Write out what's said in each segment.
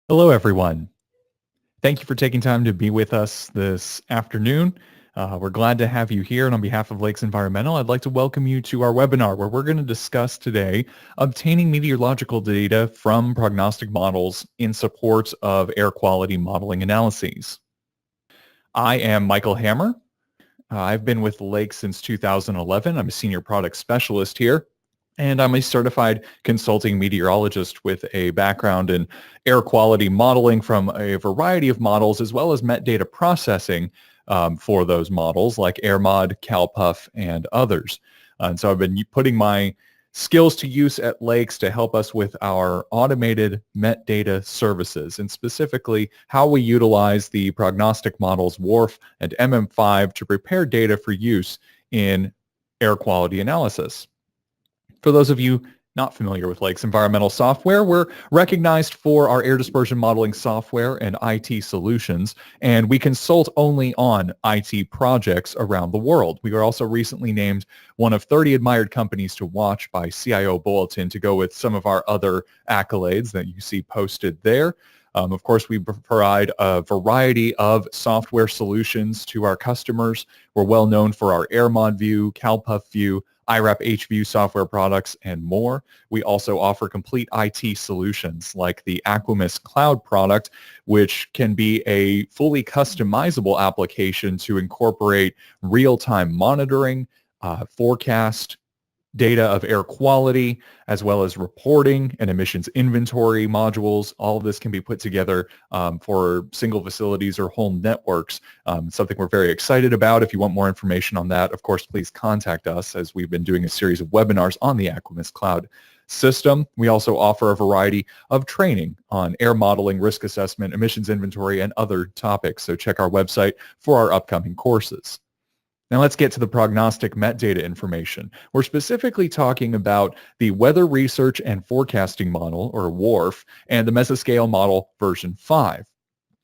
Hello, everyone. Thank you for taking time to be with us this afternoon. We're glad to have you here. And on behalf of Lakes Environmental, I'd like to welcome you to our webinar where we're going to discuss today obtaining meteorological data from prognostic models in support of air quality modeling analyses. I am Michael Hammer. I've been with Lake since 2011. I'm a senior product specialist here. And I'm a certified consulting meteorologist with a background in air quality modeling from a variety of models, as well as met data processing for those models like AirMod, CalPUF, and others. And so I've been putting my skills to use at Lakes to help us with our automated met data services, and specifically how we utilize the prognostic models WRF and MM5 to prepare data for use in air quality analysis. For those of you not familiar with Lake's environmental software, we're recognized for our air dispersion modeling software and IT solutions, and we consult only on IT projects around the world. We were also recently named one of 30 admired companies to watch by CIO Bulletin, to go with some of our other accolades that you see posted there. Of course, we provide a variety of software solutions to our customers. We're well known for our AirMod view, CalPUF view, IRAP HView software products, and more. We also offer complete IT solutions like the Aquimus Cloud product, which can be a fully customizable application to incorporate real-time monitoring, forecast data of air quality, as well as reporting and emissions inventory modules. All of this can be put together for single facilities or whole networks. Something we're very excited about. If you want more information on that, of course, please contact us, as we've been doing a series of webinars on the Aquimus Cloud system. We also offer a variety of training on air modeling, risk assessment, emissions inventory, and other topics. So check our website for our upcoming courses. Now let's get to the prognostic met data information. We're specifically talking about the Weather Research and Forecasting Model, or WRF, and the Mesoscale Model version 5.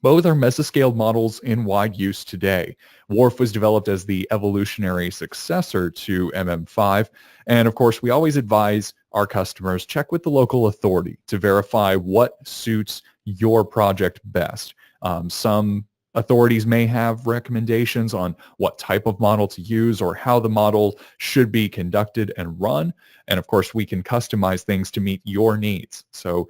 Both are mesoscaled models in wide use today. WRF was developed as the evolutionary successor to MM5. And of course, we always advise our customers, check with the local authority to verify what suits your project best. Some authorities may have recommendations on what type of model to use or how the model should be conducted and run. And of course, we can customize things to meet your needs. So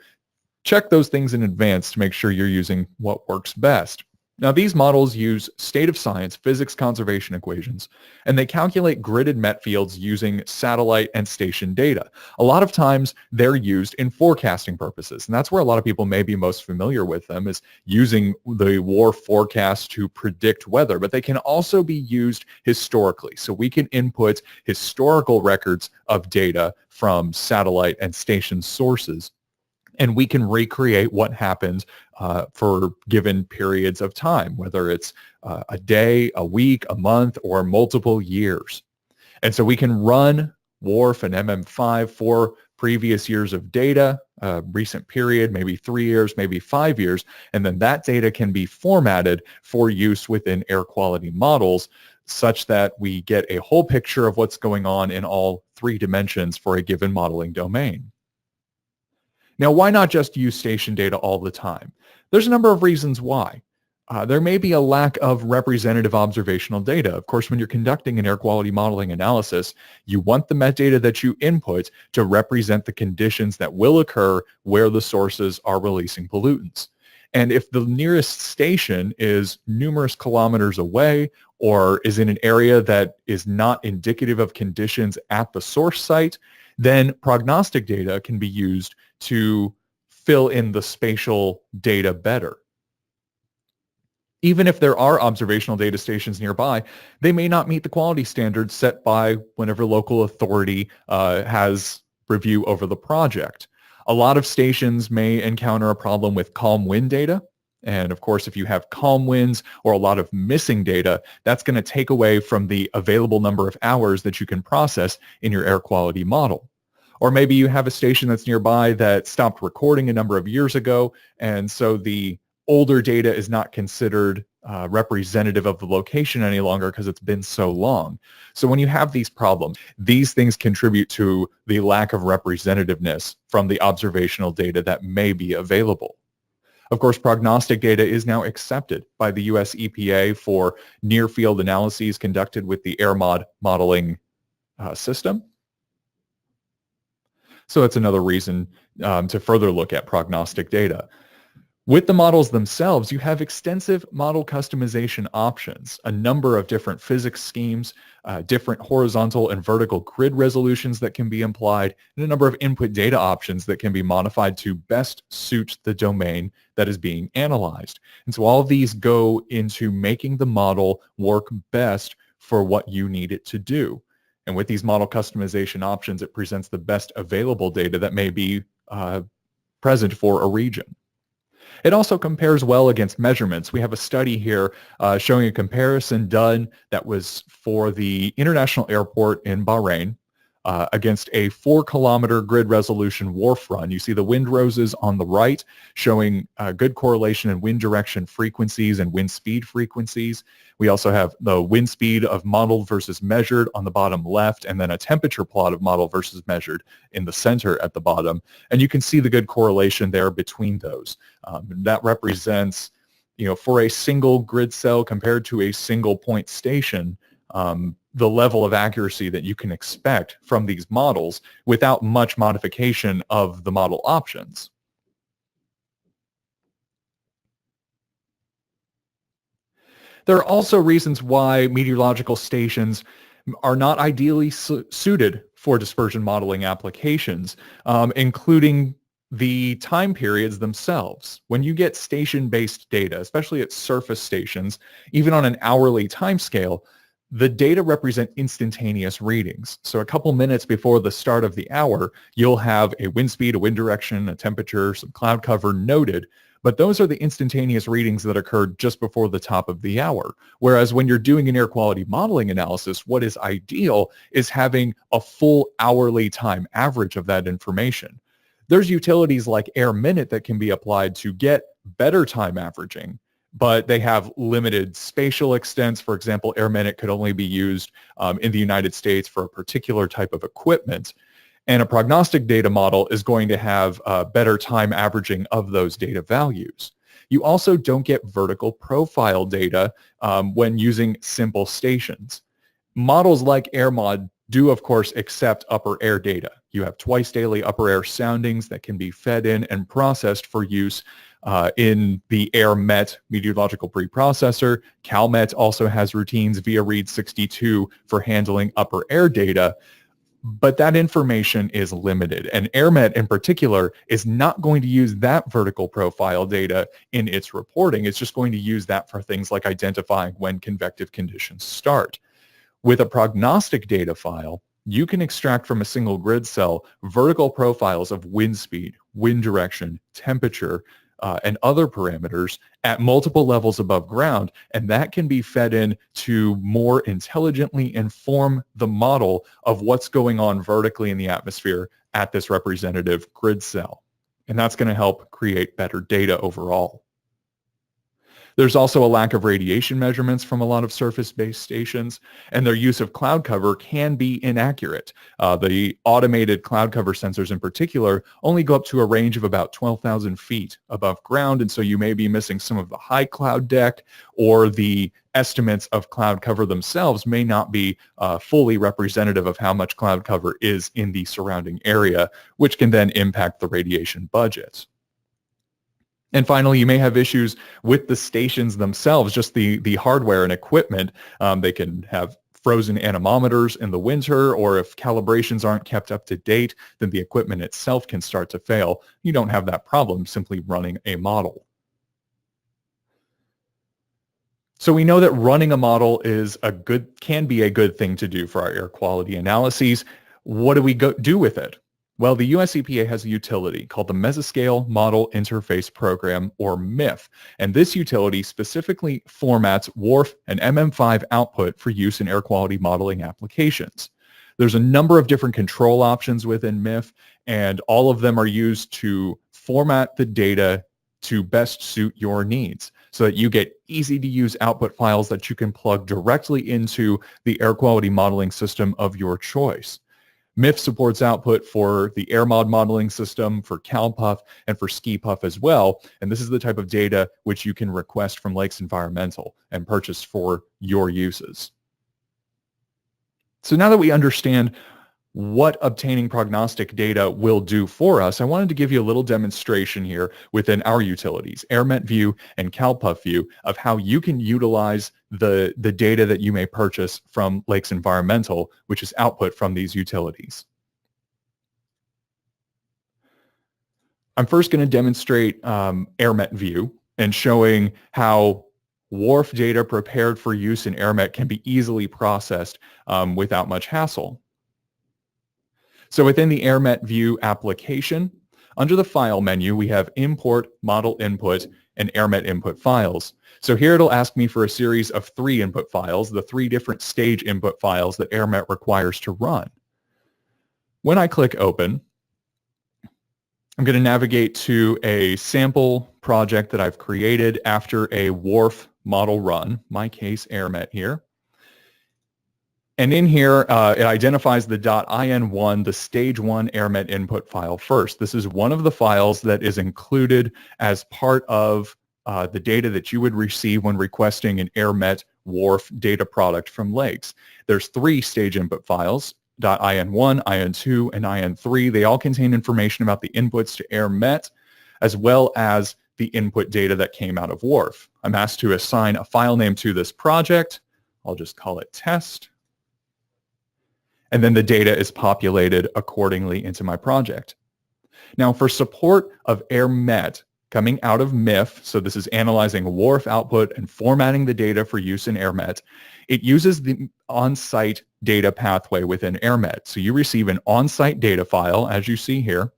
check those things in advance to make sure you're using what works best. Now, these models use state of science physics conservation equations, and they calculate gridded met fields using satellite and station data. A lot of times they're used in forecasting purposes, and that's where a lot of people may be most familiar with them, is using the WRF forecast to predict weather, but they can also be used historically. So we can input historical records of data from satellite and station sources, and we can recreate what happens for given periods of time, whether it's a day, a week, a month, or multiple years. And so we can run WRF and MM5 for previous years of data, recent period, maybe 3 years, maybe 5 years, and then that data can be formatted for use within air quality models, such that we get a whole picture of what's going on in all 3 dimensions for a given modeling domain. Now, why not just use station data all the time? There's a number of reasons why. There may be a lack of representative observational data. Of course, when you're conducting an air quality modeling analysis, you want the metadata that you input to represent the conditions that will occur where the sources are releasing pollutants. And if the nearest station is numerous kilometers away, or is in an area that is not indicative of conditions at the source site, then prognostic data can be used to fill in the spatial data better. Even if there are observational data stations nearby, they may not meet the quality standards set by whatever local authority has review over the project. A lot of stations may encounter a problem with calm wind data. And of course, if you have calm winds or a lot of missing data, that's going to take away from the available number of hours that you can process in your air quality model. Or maybe you have a station that's nearby that stopped recording a number of years ago, and so the older data is not considered representative of the location any longer because it's been so long. So when you have these problems, these things contribute to the lack of representativeness from the observational data that may be available. Of course, prognostic data is now accepted by the US EPA for near-field analyses conducted with the AirMod modeling system. So that's another reason to further look at prognostic data. With the models themselves, you have extensive model customization options, a number of different physics schemes, different horizontal and vertical grid resolutions that can be applied, and a number of input data options that can be modified to best suit the domain that is being analyzed. And so all of these go into making the model work best for what you need it to do. And with these model customization options, it presents the best available data that may be present for a region. It also compares well against measurements. We have a study here showing a comparison done that was for the international airport in Bahrain against a 4-kilometer grid resolution wharf run. You see the wind roses on the right showing good correlation in wind direction frequencies and wind speed frequencies. We also have the wind speed of modeled versus measured on the bottom left, and then a temperature plot of modeled versus measured in the center at the bottom. And you can see the good correlation there between those. That represents, for a single grid cell compared to a single point station, the level of accuracy that you can expect from these models without much modification of the model options. There are also reasons why meteorological stations are not ideally suited for dispersion modeling applications, including the time periods themselves. When you get station-based data, especially at surface stations, even on an hourly timescale, the data represent instantaneous readings. So a couple minutes before the start of the hour, you'll have a wind speed, a wind direction, a temperature, some cloud cover noted, but those are the instantaneous readings that occurred just before the top of the hour. Whereas when you're doing an air quality modeling analysis, what is ideal is having a full hourly time average of that information. There's utilities like Air Minute that can be applied to get better time averaging, but they have limited spatial extents. For example, Air Minute could only be used in the United States for a particular type of equipment. And a prognostic data model is going to have better time averaging of those data values. You also don't get vertical profile data when using simple stations. Models like AirMod do, of course, accept upper air data. You have twice daily upper air soundings that can be fed in and processed for use in the AirMet meteorological preprocessor. CalMet also has routines via Read 62 for handling upper air data. But that information is limited. And AirMet in particular is not going to use that vertical profile data in its reporting. It's just going to use that for things like identifying when convective conditions start. With a prognostic data file, you can extract from a single grid cell vertical profiles of wind speed, wind direction, temperature, and other parameters at multiple levels above ground, and that can be fed in to more intelligently inform the model of what's going on vertically in the atmosphere at this representative grid cell. And that's going to help create better data overall. There's also a lack of radiation measurements from a lot of surface-based stations, and their use of cloud cover can be inaccurate. The automated cloud cover sensors in particular only go up to a range of about 12,000 feet above ground, and so you may be missing some of the high cloud deck, or the estimates of cloud cover themselves may not be fully representative of how much cloud cover is in the surrounding area, which can then impact the radiation budget. And finally, you may have issues with the stations themselves, just the hardware and equipment. They can have frozen anemometers in the winter, or if calibrations aren't kept up to date, then the equipment itself can start to fail. You don't have that problem simply running a model. So we know that running a model can be a good thing to do for our air quality analyses. What do we do with it? Well, the US EPA has a utility called the Mesoscale Model Interface Program, or MIF, and this utility specifically formats WRF and MM5 output for use in air quality modeling applications. There's a number of different control options within MIF, and all of them are used to format the data to best suit your needs so that you get easy-to-use output files that you can plug directly into the air quality modeling system of your choice. MIF supports output for the AirMod modeling system, for CalPuff, and for SkiPuff as well. And this is the type of data which you can request from Lakes Environmental and purchase for your uses. So now that we understand what obtaining prognostic data will do for us, I wanted to give you a little demonstration here within our utilities, AirMet View and CalPuff View, of how you can utilize the data that you may purchase from Lakes Environmental, which is output from these utilities. I'm first going to demonstrate AirMet View and showing how WRF data prepared for use in AirMet can be easily processed without much hassle. So within the AirMet View application, under the File menu, we have Import, Model Input, and AirMet Input Files. So here it'll ask me for a series of 3 input files, the 3 different stage input files that AirMet requires to run. When I click Open, I'm going to navigate to a sample project that I've created after a WRF model run, my case AirMet here. And in here, it identifies the .in1, the stage 1 AirMet input file first. This is one of the files that is included as part of the data that you would receive when requesting an AirMet WRF data product from Lakes. There's 3 stage input files, .in1, in2, and in3. They all contain information about the inputs to AirMet, as well as the input data that came out of WRF. I'm asked to assign a file name to this project. I'll just call it test. And then the data is populated accordingly into my project. Now, for support of AirMet coming out of MIF, so this is analyzing WRF output and formatting the data for use in AirMet, it uses the on-site data pathway within AirMet. So you receive an on-site data file, as you see here,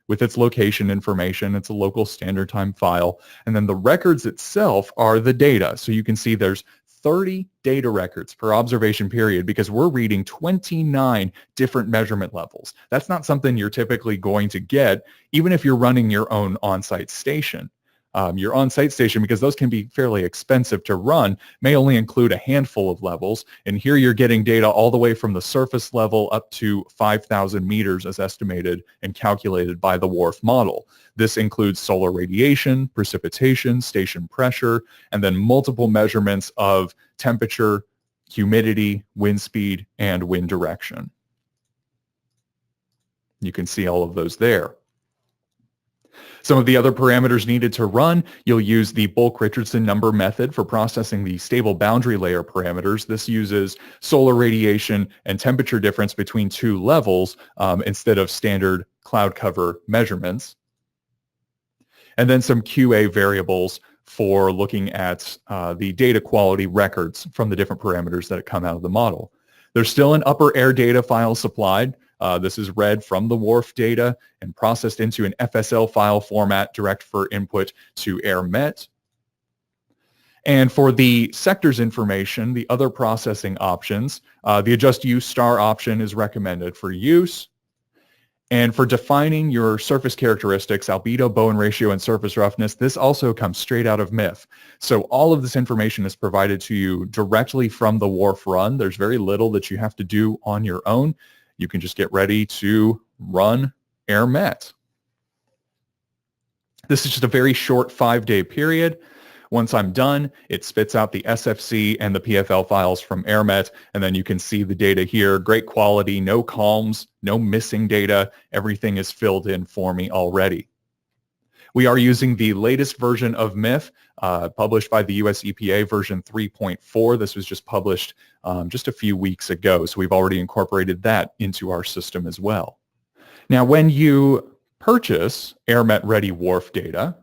with its location information. It's a local standard time file. And then the records itself are the data. So you can see there's 30 data records per observation period because we're reading 29 different measurement levels. That's not something you're typically going to get, even if you're running your own on-site station. Your on-site station, because those can be fairly expensive to run, may only include a handful of levels. And here you're getting data all the way from the surface level up to 5,000 meters as estimated and calculated by the WRF model. This includes solar radiation, precipitation, station pressure, and then multiple measurements of temperature, humidity, wind speed, and wind direction. You can see all of those there. Some of the other parameters needed to run, you'll use the Bulk-Richardson number method for processing the stable boundary layer parameters. This uses solar radiation and temperature difference between 2 levels instead of standard cloud cover measurements. And then some QA variables for looking at the data quality records from the different parameters that come out of the model. There's still an upper air data file supplied. This is read from the WRF data and processed into an FSL file format direct for input to AirMet. And for the sectors information, the other processing options, the adjust use star option is recommended for use. And for defining your surface characteristics, albedo, Bowen ratio, and surface roughness, this also comes straight out of MIF. So all of this information is provided to you directly from the WRF run. There's very little that you have to do on your own. You can just get ready to run AirMet. This is just a very short 5-day period. Once I'm done, it spits out the SFC and the PFL files from AirMet, and then you can see the data here. Great quality, no columns, no missing data. Everything is filled in for me already. We are using the latest version of MIF, published by the US EPA, version 3.4. This was just published just a few weeks ago, so we've already incorporated that into our system as well. Now, when you purchase AirMet Ready WRF data,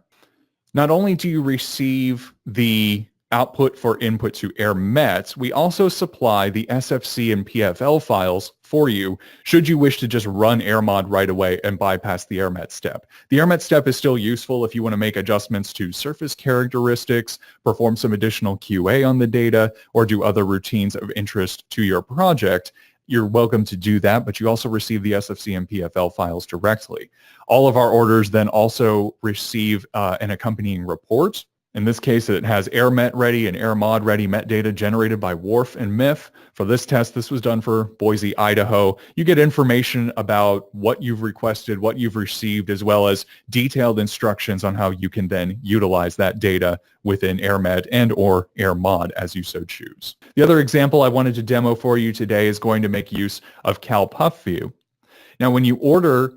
not only do you receive the output for input to AirMet, we also supply the SFC and PFL files for you should you wish to just run AirMod right away and bypass the AirMet step. The AirMet step is still useful if you want to make adjustments to surface characteristics, perform some additional QA on the data, or do other routines of interest to your project. You're welcome to do that, but you also receive the SFC and PFL files directly. All of our orders then also receive an accompanying report In this case, it has Air Met Ready and Air Mod Ready Met data generated by WRF and MIF. For this test, this was done for Boise, Idaho. You get information about what you've requested, what you've received, as well as detailed instructions on how you can then utilize that data within AirMed and or AirMod as you so choose. The other example I wanted to demo for you today is going to make use of CalPuffView. Now, when you order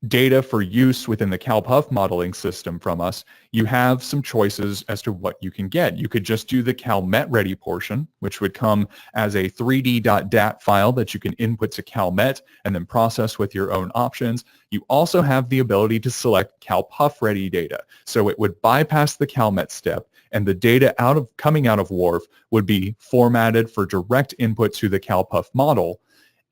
data for use within the CalPuff modeling system from us, you have some choices as to what you can get. You could just do the CalMet-ready portion, which would come as a 3D.dat file that you can input to CalMet and then process with your own options. You also have the ability to select CalPuff-ready data. So it would bypass the CalMet step, and the data coming out of WRF would be formatted for direct input to the CalPuff model.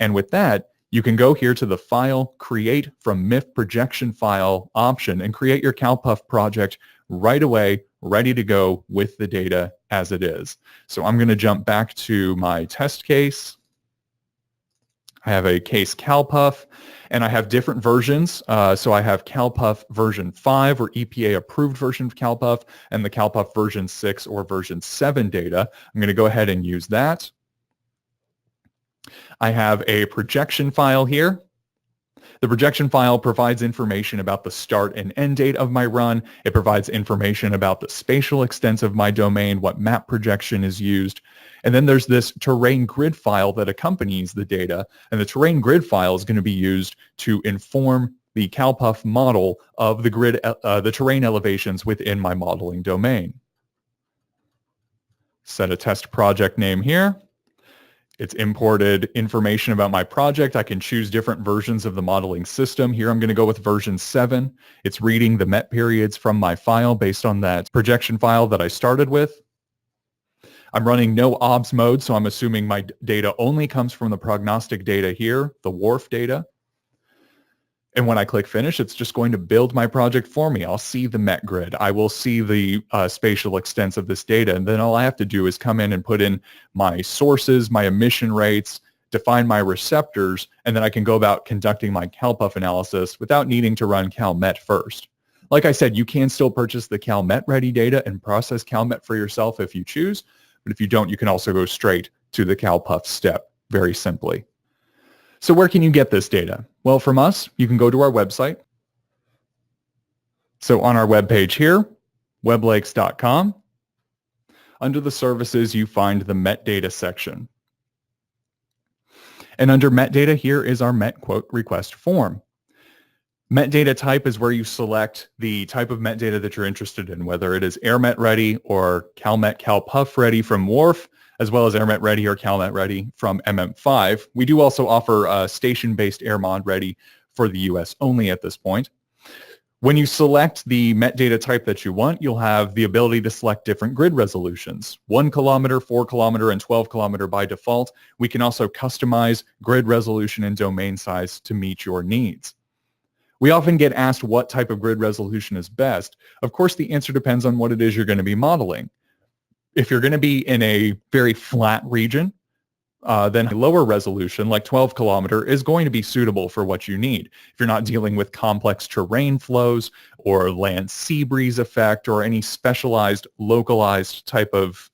And with that, you can go here to the File, Create from MIF Projection File option and create your CalPuff project right away, ready to go with the data as it is. So I'm going to jump back to my test case. I have a case CalPuff, and I have different versions. So I have CalPuff version 5 or EPA approved version of CalPuff and the CalPuff version 6 or version 7 data. I'm going to go ahead and use that. I have a projection file here. The projection file provides information about the start and end date of my run. It provides information about the spatial extents of my domain, what map projection is used. And then there's this terrain grid file that accompanies the data. And the terrain grid file is going to be used to inform the CalPuff model of the grid, the terrain elevations within my modeling domain. Set a test project name here. It's imported information about my project. I can choose different versions of the modeling system. Here I'm going to go with version 7. It's reading the MET periods from my file based on that projection file that I started with. I'm running no OBS mode, so I'm assuming my data only comes from the prognostic data here, the WRF data. And when I click finish, it's just going to build my project for me. I'll see the MET grid. I will see the spatial extents of this data. And then all I have to do is come in and put in my sources, my emission rates, define my receptors, and then I can go about conducting my CalPuff analysis without needing to run CalMet first. Like I said, you can still purchase the CalMet ready data and process CalMet for yourself if you choose. But if you don't, you can also go straight to the CalPuff step very simply. So where can you get this data? Well, from us, you can go to our website. So on our webpage here, weblakes.com, under the services, you find the Met Data section. And under Met Data, here is our Met quote request form. Met Data type is where you select the type of Met Data that you're interested in, whether it is AirMet Ready or CalMet CalPuff Ready from WRF, as well as AirMet Ready or CalMet Ready from MM5. We do also offer station-based AirMod Ready for the US only at this point. When you select the Met Data type that you want, you'll have the ability to select different grid resolutions, 1 kilometer, 4 kilometer, and 12 kilometer by default. We can also customize grid resolution and domain size to meet your needs. We often get asked what type of grid resolution is best. Of course, the answer depends on what it is you're going to be modeling. If you're going to be in a very flat region, then a lower resolution, like 12 kilometer, is going to be suitable for what you need. If you're not dealing with complex terrain flows or land sea breeze effect or any specialized, localized type of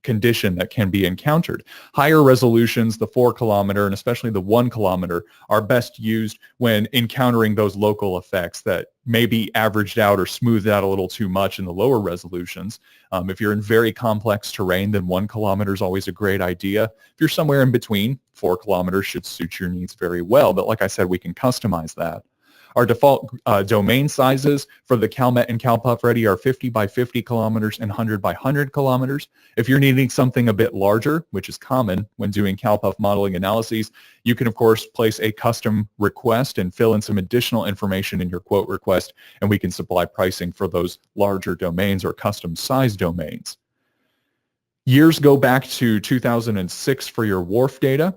condition that can be encountered. Higher resolutions, the 4 kilometer and especially the 1 kilometer, are best used when encountering those local effects that may be averaged out or smoothed out a little too much in the lower resolutions. If you're in very complex terrain, then 1 kilometer is always a great idea. If you're somewhere in between, 4 kilometers should suit your needs very well. But like I said, we can customize that. Our default domain sizes for the CalMet and CalPuff Ready are 50 by 50 kilometers and 100 by 100 kilometers. If you're needing something a bit larger, which is common when doing CalPuff modeling analyses, you can, of course, place a custom request and fill in some additional information in your quote request, and we can supply pricing for those larger domains or custom size domains. Years go back to 2006 for your WRF data.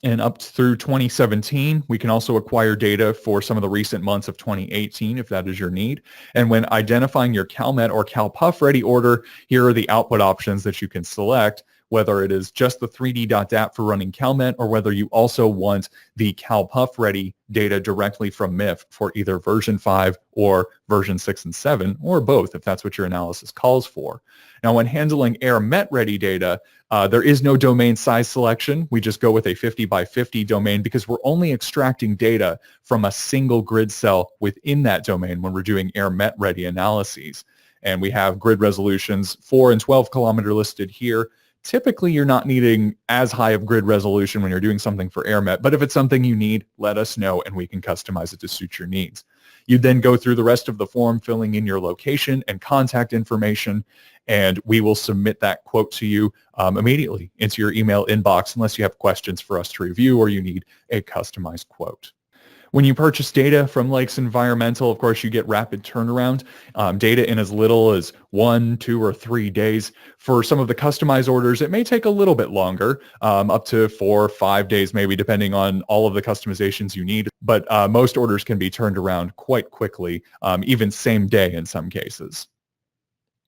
And up through 2017, we can also acquire data for some of the recent months of 2018 if that is your need. And when identifying your CalMet or CalPuff Ready order, here are the output options that you can select. whether it is just the 3D.dat for running CalMet or whether you also want the CalPuff ready data directly from MIF for either version 5 or version 6 and 7, or both if that's what your analysis calls for. Now, when handling AirMet ready data, there is no domain size selection. We just go with a 50 by 50 domain because we're only extracting data from a single grid cell within that domain when we're doing AirMet ready analyses. And we have grid resolutions 4 and 12 kilometer listed here. Typically, you're not needing as high of grid resolution when you're doing something for AirMet, but if it's something you need, let us know and we can customize it to suit your needs. You then go through the rest of the form, filling in your location and contact information, and we will submit that quote to you immediately into your email inbox unless you have questions for us to review or you need a customized quote. When you purchase data from Lakes Environmental, of course, you get rapid turnaround, data in as little as 1, 2, or 3 days. For some of the customized orders, it may take a little bit longer, up to 4 or 5 days, maybe depending on all of the customizations you need. But most orders can be turned around quite quickly, even same day in some cases.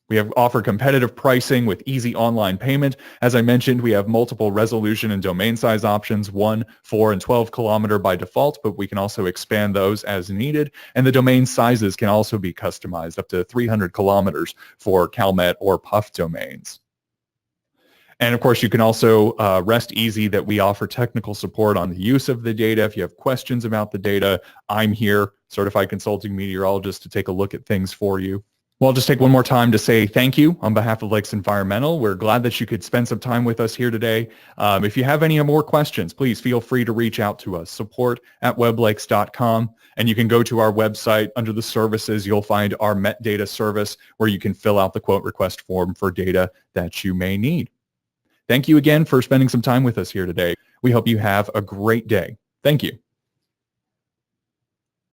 We have offered competitive pricing with easy online payment. As I mentioned, we have multiple resolution and domain size options, 1, 4, and 12 kilometer by default, but we can also expand those as needed. And the domain sizes can also be customized up to 300 kilometers for CalMet or Puff domains. And of course, you can also rest easy that we offer technical support on the use of the data. If you have questions about the data, I'm here, certified consulting meteorologist, to take a look at things for you. Well, I'll just take one more time to say thank you on behalf of Lakes Environmental. We're glad that you could spend some time with us here today. If you have any more questions, please feel free to reach out to us, support@weblakes.com. And you can go to our website. Under the services, you'll find our Met Data service where you can fill out the quote request form for data that you may need. Thank you again for spending some time with us here today. We hope you have a great day. Thank you.